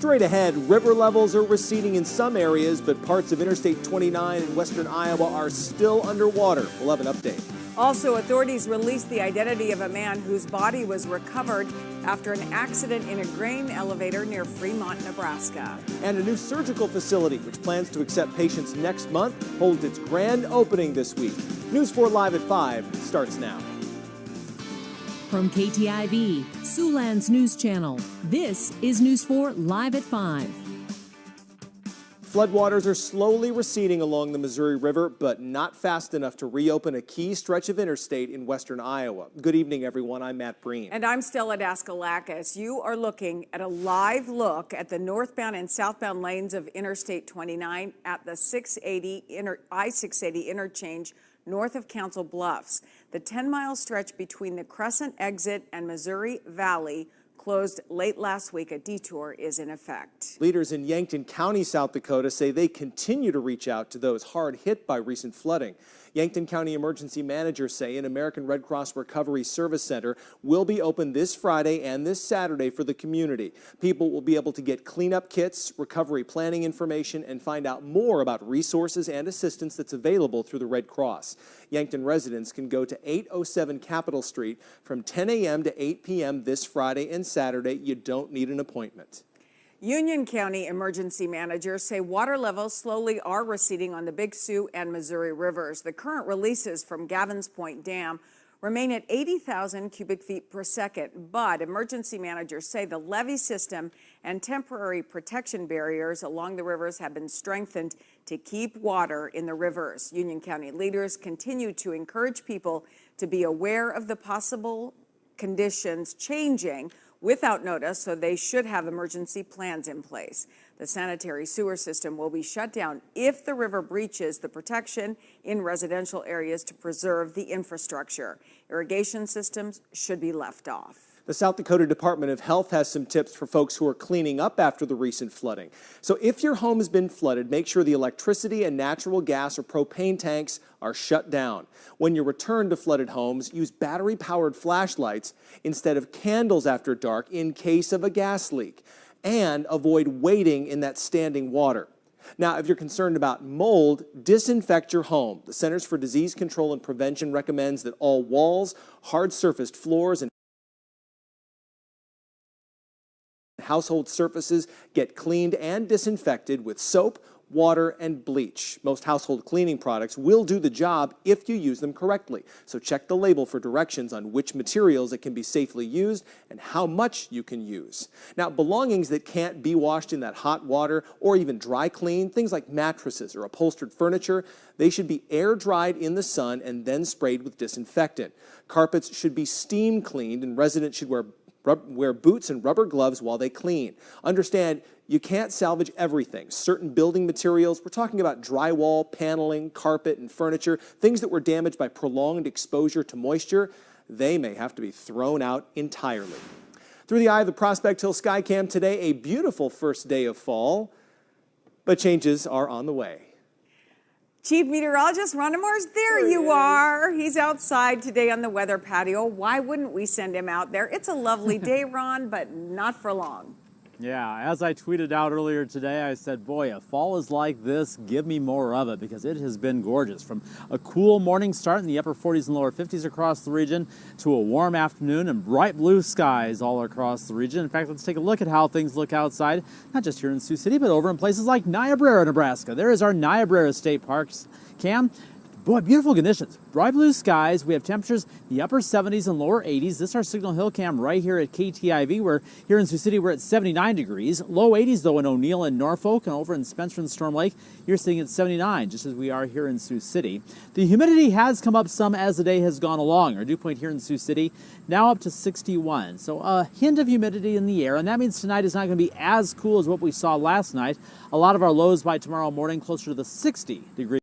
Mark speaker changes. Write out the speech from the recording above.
Speaker 1: Straight ahead, river levels are receding in some areas, but parts of Interstate 29 in western Iowa are still underwater. We'll have an update.
Speaker 2: Also, authorities released the identity of a man whose body was recovered after an accident in a grain elevator near Fremont, Nebraska.
Speaker 1: And a new surgical facility, which plans to accept patients next month, holds its grand opening this week. News 4 Live at 5 starts now.
Speaker 3: From KTIV, Siouxland's news channel, this is News 4 Live at 5.
Speaker 1: Floodwaters are slowly receding along the Missouri River, but not fast enough to reopen a key stretch of interstate in western Iowa. Good evening, everyone. I'm Matt Breen.
Speaker 2: And I'm Stella Daskalakis. You are looking at a live look at the northbound and southbound lanes of Interstate 29 at the I-680 interchange north of Council Bluffs. The 10-mile stretch between the Crescent exit and Missouri Valley closed late last week. A detour is in effect.
Speaker 1: Leaders in Yankton County, South Dakota say they continue to reach out to those hard hit by recent flooding. Yankton County emergency managers say an American Red Cross Recovery Service Center will be open this Friday and this Saturday for the community. People will be able to get cleanup kits, recovery planning information, and find out more about resources and assistance that's available through the Red Cross. Yankton residents can go to 807 Capitol Street from 10 a.m. to 8 p.m. this Friday and Saturday. You don't need an appointment.
Speaker 2: Union County emergency managers say water levels slowly are receding on the Big Sioux and Missouri rivers. The current releases from Gavins Point Dam remain at 80,000 cubic feet per second, but emergency managers say the levee system and temporary protection barriers along the rivers have been strengthened to keep water in the rivers. Union County leaders continue to encourage people to be aware of the possible conditions changing without notice, so they should have emergency plans in place. The sanitary sewer system will be shut down if the river breaches the protection in residential areas to preserve the infrastructure. Irrigation systems should be left off.
Speaker 1: The South Dakota Department of Health has some tips for folks who are cleaning up after the recent flooding. So if your home has been flooded, make sure the electricity and natural gas or propane tanks are shut down. When you return to flooded homes, use battery-powered flashlights instead of candles after dark in case of a gas leak. And avoid wading in that standing water. Now, if you're concerned about mold, disinfect your home. The Centers for Disease Control and Prevention recommends that all walls, hard-surfaced floors, and household surfaces get cleaned and disinfected with soap, water, and bleach. Most household cleaning products will do the job if you use them correctly. So check the label for directions on which materials it can be safely used and how much you can use. Now, belongings that can't be washed in that hot water or even dry clean, things like mattresses or upholstered furniture, they should be air dried in the sun and then sprayed with disinfectant. Carpets should be steam cleaned, and residents should wear boots and rubber gloves while they clean. Understand, you can't salvage everything. Certain building materials, we're talking about drywall, paneling, carpet, and furniture, things that were damaged by prolonged exposure to moisture, they may have to be thrown out entirely. Through the eye of the Prospect Hill Skycam today, a beautiful first day of fall, but changes are on the way.
Speaker 2: Chief Meteorologist Ron Demars, there you are. He's outside today on the weather patio. Why wouldn't we send him out there? It's a lovely day, Ron, but not for long.
Speaker 4: Yeah, as I tweeted out earlier today, I said, boy, if fall is like this, give me more of it, because it has been gorgeous. From a cool morning start in the upper 40s and lower 50s across the region to a warm afternoon and bright blue skies all across the region. In fact, let's take a look at how things look outside, not just here in Sioux City, but over in places like Niobrara, Nebraska. There is our Niobrara State Parks cam. Boy, beautiful conditions. Bright blue skies. We have temperatures in the upper 70s and lower 80s. This is our Signal Hill cam right here at KTIV. We're here in Sioux City. We're at 79 degrees. Low 80s, though, in O'Neill and Norfolk. And over in Spencer and Storm Lake, you're sitting at 79, just as we are here in Sioux City. The humidity has come up some as the day has gone along. Our dew point here in Sioux City now up to 61. So a hint of humidity in the air. And that means tonight is not going to be as cool as what we saw last night. A lot of our lows by tomorrow morning closer to the 60 degree